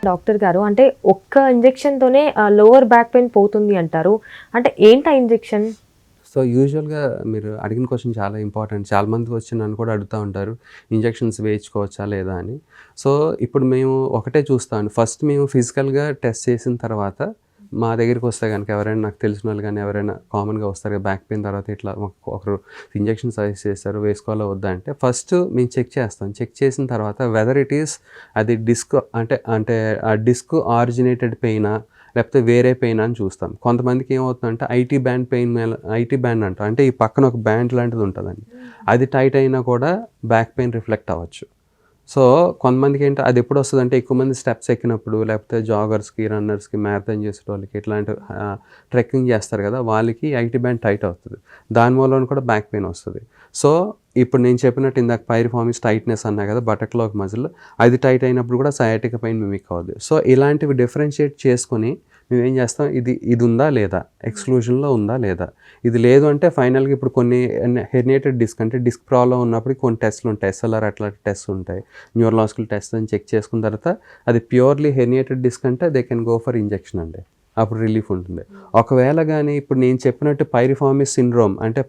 Doctor గారు అంటే ఒక్క ఇంజెక్షన్‌తోనే లోవర్ బ్యాక్ పెయిన్ పోతుంది అంటారు. అంటే ఏంటా ఇంజెక్షన్? సో, యూజువల్‌గా మీరు అడిగిన క్వెషన్ చాలా ఇంపార్టెంట్. చాలామంది వచ్చి నన్ను కూడా అడుగుతా ఉంటారు. ఇంజెక్షన్స్ వేయించుకోవచ్చా లేదా అని. సో, ఇప్పుడు మేము ఒకటే చూస్తామండి. ఫస్ట్ మేము ఫిజికల్‌గా టెస్ట్ చేసిన తర్వాత మా దగ్గరికి వస్తే గనుక ఎవరైనా నాకు తెలిసినోళ్ళు గానీ, ఎవరైనా కామన్‌గా వస్తారు కదా! బ్యాక్ పెయిన్ తర్వాత ఇట్లా ఒకరు ఇంజెక్షన్ సజెస్ట్ చేశారు. వేసుకోవాలా వద్దా అంటే ఫస్ట్ మేము చెక్ చేస్తాం. చెక్ చేసిన తర్వాత వెదర్ ఇట్ ఈస్ అది డిస్క్ అంటే అంటే ఆ డిస్క్ ఆరిజినేటెడ్ పెయినా? లేకపోతే వేరే పెయిన్ అని చూస్తాం. కొంతమందికి ఏమవుతుందంటే ఐటీ బ్యాండ్ అంటాం. అంటే ఈ పక్కన ఒక బ్యాండ్ లాంటిది ఉంటదండి. అది టైట్ అయినా కూడా బ్యాక్ పెయిన్ రిఫ్లెక్ట్ అవ్వచ్చు. సో, కొంతమందికి ఏంటి అది ఎప్పుడు వస్తదంటే ఎక్కువ మంది స్టెప్స్ ఎక్కినప్పుడు, లేకపోతే జాగర్స్‌కి, రన్నర్స్‌కి, మ్యారథాన్ చేసేటోళ్ళకి ఇట్లాంటి ట్రెక్కింగ్ చేస్తారు కదా! వాళ్ళకి ఐటీ బ్యాండ్ టైట్ అవుతది. దాని మూలన కూడా బ్యాక్ పెయిన్ వస్తది. సో, ఇప్పుడు నేను చెప్పినట్టు ఇందాక పైరిఫార్మిస్ టైట్‌నెస్ అన్నా కదా! బటక్‌లాగ్ మజిల్ అది టైట్ అయినప్పుడు కూడా సయాటికా పెయిన్ మిమిక్ అవుద్ది. సో, ఇలాంటివి డిఫరెన్షియేట్ చేసుకొని మేమేం చేస్తాం ఇది ఉందా లేదా? ఎక్స్‌క్లూజన్‌లో ఉందా లేదా? ఇది లేదు అంటే ఫైనల్‌గా ఇప్పుడు కొన్ని హెర్నియేటెడ్ డిస్క్ అంటే డిస్క్ ప్రాబ్లమ్ ఉన్నప్పుడు కొన్ని టెస్ట్‌లు ఉంటాయి. ఎస్ఎల్ఆర్ అట్లాంటి టెస్ట్స్ ఉంటాయి. న్యూరలాజికల్ టెస్ట్ అని చెక్ చేసుకున్న తర్వాత అది ప్యూర్‌లీ హెర్నియేటెడ్ డిస్క్ అంటే they can go for injection అండి. అప్పుడు రిలీఫ్ ఉంటుంది. ఒకవేళ గాని ఇప్పుడు నేను చెప్పినట్టు పైరిఫార్మిస్ సిండ్రోమ్ అంటే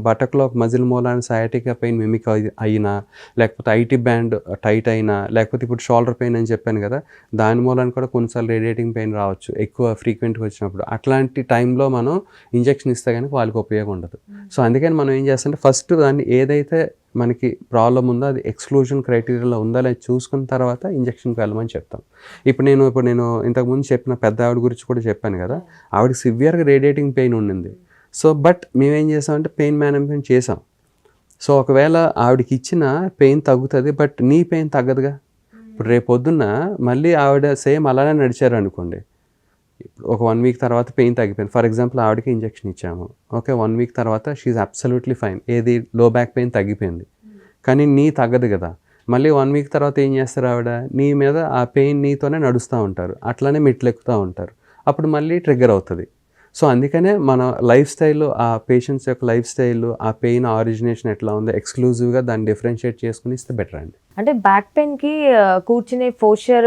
బటక్‌లాగ్ మజిల్ మూలాన సయాటికా పెయిన్ మిమిక్ అయినా, లేకపోతే ఐటీ బ్యాండ్ టైట్ అయినా, లేకపోతే ఇప్పుడు షోల్డర్ పెయిన్ అని చెప్పాను కదా! దాని మూలాన కూడా కొన్నిసార్లు రేడియేటింగ్ పెయిన్ రావచ్చు. ఎక్కువ ఫ్రీక్వెంట్‌గా వచ్చినప్పుడు. అట్లాంటి టైంలో మనం ఇంజెక్షన్ ఇస్తే గనుక వాళ్ళకి ఉపయోగం ఉండదు. సో, అందుకని మనం ఏం చేస్తామంటే ఫస్ట్ దాన్ని ఏదైతే మనకి ప్రాబ్లమ్ ఉందో అది ఎక్స్‌క్లూజన్ క్రైటీరియాలో ఉందా లేదా చూసుకున్న తర్వాత ఇంజెక్షన్‌కి వెళ్ళమని చెప్తాం. ఇప్పుడు నేను ఇంతకుముందు చెప్పిన పెద్ద ఆవిడ గురించి కూడా చెప్పాను కదా! ఆవిడకి సివియర్‌గా రేడియేటింగ్ పెయిన్ ఉండింది. సో, బట్ మేమేం చేసామంటే పెయిన్ మేనేజ్‌మెంట్ చేసాం. సో, ఒకవేళ ఆవిడకిచ్చిన పెయిన్ తగ్గుతది. బట్ నీ పెయిన్ తగ్గదుగా. ఇప్పుడు రేపొద్దున్న మళ్ళీ ఆవిడ సేమ్ అలానే నడిచారనుకోండి. ఒక 1 వీక్ తర్వాత పెయిన్ తగ్గిపోయింది. ఫర్ ఎగ్జాంపుల్ ఆవిడకి ఇంజెక్షన్ ఇచ్చాము. ఓకే. 1 వీక్ తర్వాత షీ ఈజ్ అబ్సల్యూట్‌లీ ఫైన్. ఏది లో బ్యాక్ పెయిన్ తగ్గిపోయింది. కానీ నీ తగ్గదు గదా! మళ్ళీ 1 వీక్ తర్వాత ఏం చేస్తారు ఆవిడ? నీ మీద ఆ పెయిన్ నీతోనే నడుస్తా ఉంటారు. అట్లనే మెట్లెక్కుతా ఉంటారు. అప్పుడు మళ్ళీ ట్రిగ్గర్ అవుతది. సో, అందుకనే మన లైఫ్ స్టైల్ ఆ పేషెంట్స్ యొక్క లైఫ్ స్టైల్, ఆ పెయిన్ ఆరిజినేషన్ ఎట్లా ఉందో ఎక్స్‌క్లూజివ్‌గా దాన్ని డిఫరెన్షియేట్ చేసుకొని ఇస్తే బెటర్ అండి. అంటే బ్యాక్ పెయిన్‌కి కూర్చునే పోస్చర్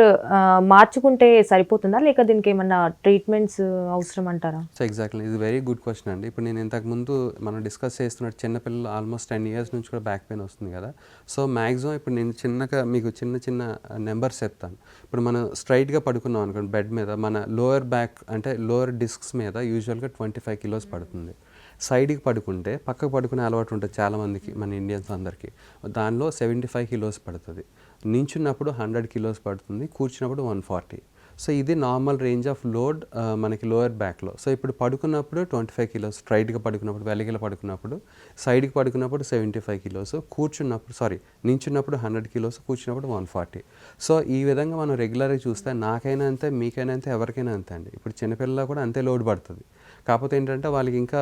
మార్చుకుంటే సరిపోతుందా? లేక దీనికేమన్నా ట్రీట్మెంట్స్ అవసరం అంటారా? So, exactly. ఇది వెరీ గుడ్ క్వెషన్ అండి. ఇప్పుడు నేను ఇంతకుముందు మనం డిస్కస్ చేస్తున్నట్టు చిన్న పిల్లలు ఆల్మోస్ట్ 10 ఇయర్స్ నుంచి కూడా బ్యాక్ పెయిన్ వస్తుంది కదా! సో, మాక్సిమం ఇప్పుడు నేను చిన్నగా మీకు చిన్న చిన్న నంబర్స్ చెప్తాను. ఇప్పుడు మనం స్ట్రెయిట్‌గా పడుకున్నాం అనుకోండి బెడ్ మీద మన లోయర్ బ్యాక్ అంటే లోయర్ డిస్క్స్ మీద యూజువల్‌గా 25 కిలోస్ పడుతుంది. సైడ్‌కి పడుకుంటే పక్కకు పడుకునే అలవాటు ఉంటుంది చాలామందికి మన ఇండియన్స్ అందరికీ. దానిలో 75 కిలోస్ పడతది. నించున్నప్పుడు 100 కిలోస్ పడుతుంది. కూర్చున్నప్పుడు 140. సో, ఇది నార్మల్ రేంజ్ ఆఫ్ లోడ్ మనకి లోయర్ బ్యాక్‌లో. సో, ఇప్పుడు పడుకున్నప్పుడు 25 కిలోస్ స్ట్రెయిట్‌గా పడుకున్నప్పుడు, వెల్లకిలా పడుకున్నప్పుడు, సైడ్‌కి పడుకున్నప్పుడు 75 కిలోస్, నించున్నప్పుడు 100 కిలోస్, కూర్చున్నప్పుడు 140. సో, ఈ విధంగా మనం రెగ్యులర్‌గా చూస్తే నాకైనా అంతే, మీకైనా అంతే, ఎవరికైనా అంతే అండి. ఇప్పుడు చిన్నపిల్లలకు కూడా అంతే లోడ్ పడతది. కాకపోతే ఏంటంటే వాళ్ళకి ఇంకా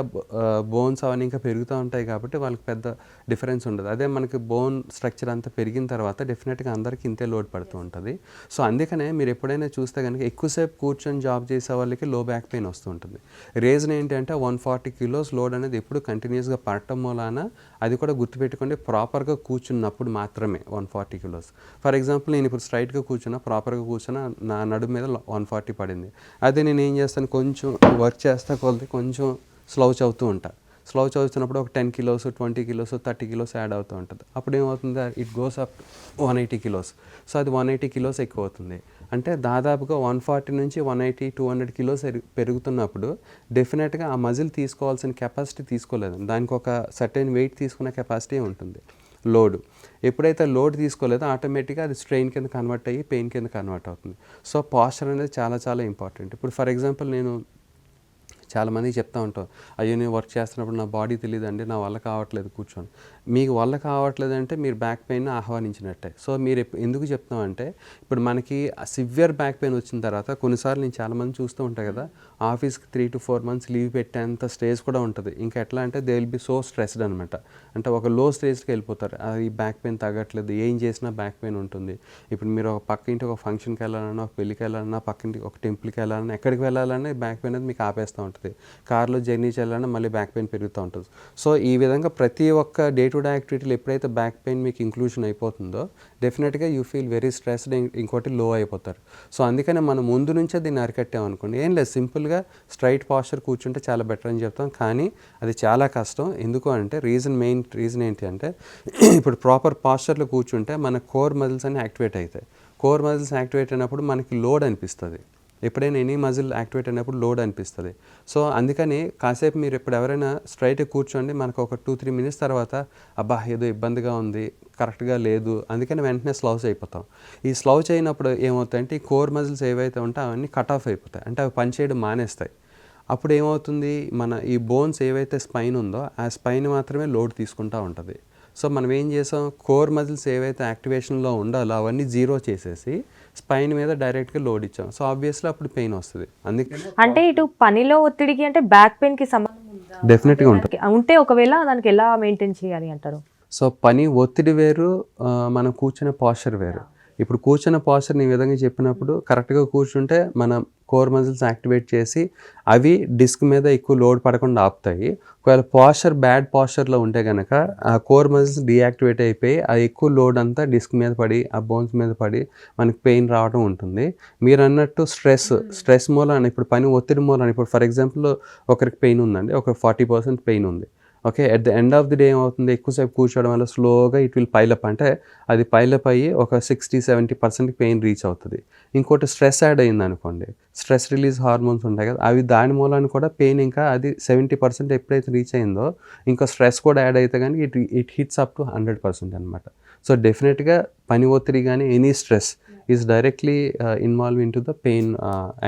బోన్స్ అవన్నీ ఇంకా పెరుగుతా ఉంటాయి కాబట్టి వాళ్ళకి పెద్ద డిఫరెన్స్ ఉండదు. అదే మనకి బోన్ స్ట్రక్చర్ అంతా పెరిగిన తర్వాత డెఫినెట్‌గా అందరికి ఇంతే లోడ్ పడుతూ ఉంటది. సో, అందుకనే మీరు ఎప్పుడైనా చూస్తే గనుక ఎక్కువసేపు కూర్చొని జాబ్ చేసే వాళ్ళకి లో బ్యాక్ పెయిన్ వస్తూ ఉంటుంది. రీజన్ ఏంటంటే 140 కిలోస్ లోడ్ అనేది ఎప్పుడు కంటిన్యూస్‌గా పడటం మూలాన అది కూడా గుర్తుపెట్టుకోండి ప్రాపర్‌గా కూర్చున్నప్పుడు మాత్రమే 140 కిలోస్. ఫర్ ఎగ్జాంపుల్ నేను ఇప్పుడు స్ట్రెయిట్‌గా కూర్చున్నా, ప్రాపర్‌గా కూర్చున్నా నా నడుము మీద 140 పడింది. అదే నేనేం చేస్తాను కొంచెం వర్క్ చేస్తా కొలది కొంచెం స్లౌచ్ అవుతూ ఉంటా. స్లౌచ్ అవుతున్నప్పుడు ఒక 10 కిలోస్, 20 కిలోస్, 30 కిలోస్ యాడ్ అవుతూ ఉంటది. అప్పుడు ఏమవుతుంది it goes up 180 kilos. So, అది 180 కిలోస్ ఎక్కువవుతుంది. అంటే దాదాపుగా 140 నుంచి 180, 200 కిలోస్ పెరుగుతున్నప్పుడు డెఫినెట్‌గా ఆ మజిల్ తీసుకోవాల్సిన కెపాసిటీ తీసుకోలేదండి. దానికొక సర్టెన్ వెయిట్ తీసుకునే కెపాసిటీ ఉంటుంది. లోడ్. ఎప్పుడైతే లోడ్ తీసుకోలేదో ఆటోమేటిక్‌గా అది స్ట్రెయిన్ కింద కన్వర్ట్ అయ్యి పెయిన్ కింద కన్వర్ట్ అవుతుంది. సో, పోస్చర్ అనేది చాలా చాలా ఇంపార్టెంట్. ఇప్పుడు ఫర్ ఎగ్జాంపుల్ నేను చాలామందికి చెప్తా ఉంటాం. అయ్యో! నేను వర్క్ చేస్తున్నప్పుడు నా బాడీ తెలీదండి. నా వల్ల కావట్లేదు కూర్చొని. మీకు వల్ల కావట్లేదంటే మీరు బ్యాక్ పెయిన్‌ని ఆహ్వానించినట్టే. సో, మీరు ఎందుకు చెప్తామంటే ఇప్పుడు మనకి సివియర్ బ్యాక్ పెయిన్ వచ్చిన తర్వాత కొన్నిసార్లు నేను చాలామంది చూస్తూ ఉంటా కదా! ఆఫీస్‌కి 3-4 మంత్స్ లీవ్ పెట్టేంత స్టేజ్ కూడా ఉంటది. ఇంకా ఎట్లా అంటే they will be so stressed అనమాట. అంటే ఒక లో స్టేజ్‌కి వెళ్ళిపోతారు. ఈ బ్యాక్ పెయిన్ తగ్గట్లేదు. ఏం చేసినా బ్యాక్ పెయిన్ ఉంటుంది. ఇప్పుడు మీరు ఒక పక్కింటి ఒక ఫంక్షన్‌కి వెళ్ళాలన్నా, ఒక పెళ్ళికి వెళ్ళాలన్నా, పక్కింటి ఒక టెంపుల్‌కి వెళ్ళాలన్నా, ఎక్కడికి వెళ్ళాలన్నా బ్యాక్ పెయిన్ అనేది మీకు ఆపేస్తూ ఉంటుంది. ఉంటుంది, కార్లో జర్నీ చేయాలన్నా మళ్ళీ బ్యాక్ పెయిన్ పెరుగుతూ ఉంటుంది. సో ఈ విధంగా ప్రతి ఒక్క డే టు డే యాక్టివిటీలో ఎప్పుడైతే బ్యాక్ పెయిన్ మీకు ఇంక్లూషన్ అయిపోతుందో డెఫినెట్గా యూ ఫీల్ వెరీ స్ట్రెస్డ్, ఇంకోటి లో అయిపోతారు. సో అందుకనే మనం ముందు నుంచే దీన్ని అరికట్టామనుకోండి, ఏం లేదు, సింపుల్గా స్ట్రైట్ పాస్చర్ కూర్చుంటే చాలా బెటర్ అని చెప్తాం. కానీ అది చాలా కష్టం. ఎందుకు అంటే మెయిన్ రీజన్ ఏంటి అంటే ఇప్పుడు ప్రాపర్ పాస్చర్లో కూర్చుంటే మన కోర్ మజిల్స్ అన్ని యాక్టివేట్ అవుతాయి. కోర్ మజిల్స్ యాక్టివేట్ అయినప్పుడు మనకి లోడ్ అనిపిస్తుంది. ఎప్పుడైనా ఎనీ మజిల్ యాక్టివేట్ అయినప్పుడు లోడ్ అనిపిస్తుంది. సో అందుకని కాసేపు మీరు ఇప్పుడు ఎవరైనా స్ట్రైట్గా కూర్చోండి, మనకు ఒక 2-3 మినిట్స్ తర్వాత అబ్బా ఏదో ఇబ్బందిగా ఉంది, కరెక్ట్గా లేదు, అందుకని వెంటనే స్లౌజ్ అయిపోతాం. ఈ స్లౌజ్ అయినప్పుడు ఏమవుతాయంటే ఈ కోర్ మజిల్స్ ఏవైతే ఉంటాయో అవన్నీ కట్ ఆఫ్ అయిపోతాయి, అంటే అవి పనిచేయడం మానేస్తాయి. అప్పుడు ఏమవుతుంది, మన ఈ బోన్స్ ఏవైతే స్పైన్ ఉందో ఆ స్పైన్ మాత్రమే లోడ్ తీసుకుంటూ ఉంటుంది. సో మనం ఏం చేసాం, కోర్ మజిల్స్ ఏవైతే యాక్టివేషన్లో ఉండాలో అవన్నీ జీరో చేసేసి స్పైన్ మీద డైరెక్ట్గా లోడ్ ఇచ్చాం. సో ఆబ్వియస్లీ అప్పుడు పెయిన్ వస్తుంది. అందుకని అంటే ఇటు పనిలో ఒత్తిడికి అంటే బ్యాక్ పెయిన్కి సంబంధం ఉందా? డెఫినెట్గా ఉంటుంది. ఉంటే ఒకవేళ దానికి ఎలా మెయింటైన్ చేయాలి అంటారు? సో పని ఒత్తిడి వేరు, మనం కూర్చునే పాస్చర్ వేరు. ఇప్పుడు కూర్చున్న పాస్చర్ని ఈ విధంగా చెప్పినప్పుడు కరెక్ట్గా కూర్చుంటే మన కోర్ మజిల్స్ యాక్టివేట్ చేసి అవి డిస్క్ మీద ఎక్కువ లోడ్ పడకుండా ఆపుతాయి. ఒకవేళ పాస్చర్ బ్యాడ్ పాస్చర్లో ఉంటే కనుక ఆ కోర్ మజిల్స్ డీయాక్టివేట్ అయిపోయి ఆ ఎక్కువ లోడ్ అంతా డిస్క్ మీద పడి ఆ బోన్స్ మీద పడి మనకి పెయిన్ రావడం ఉంటుంది. మీరు అన్నట్టు స్ట్రెస్ మూలాన, ఇప్పుడు పని ఒత్తిడి మూలాన, ఇప్పుడు ఫర్ ఎగ్జాంపుల్ ఒకరికి పెయిన్ ఉందండి, ఒక 40% పెయిన్ ఉంది. Okay, at the end of the day ఏమవుతుంది, ఎక్కువసేపు కూర్చోవడం వల్ల స్లోగా ఇట్ విల్ పైలప్, అంటే అది పైలప్ అయ్యి ఒక 60-70% పెయిన్ రీచ్ అవుతుంది. ఇంకోటి స్ట్రెస్ యాడ్ అయింది అనుకోండి, స్ట్రెస్ రిలీజ్ హార్మోన్స్ ఉంటాయి కదా, అవి దాని మూలాన్ని కూడా పెయిన్ ఇంకా అది 70% ఎప్పుడైతే రీచ్ అయిందో ఇంకా స్ట్రెస్ కూడా యాడ్ అయితే కానీ ఇట్ హిట్స్ అప్ టు 100% అనమాట. సో డెఫినెట్గా పని ఒత్తిడి కానీ any stress is directly involve in to the pain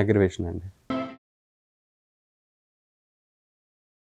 aggravation అండి.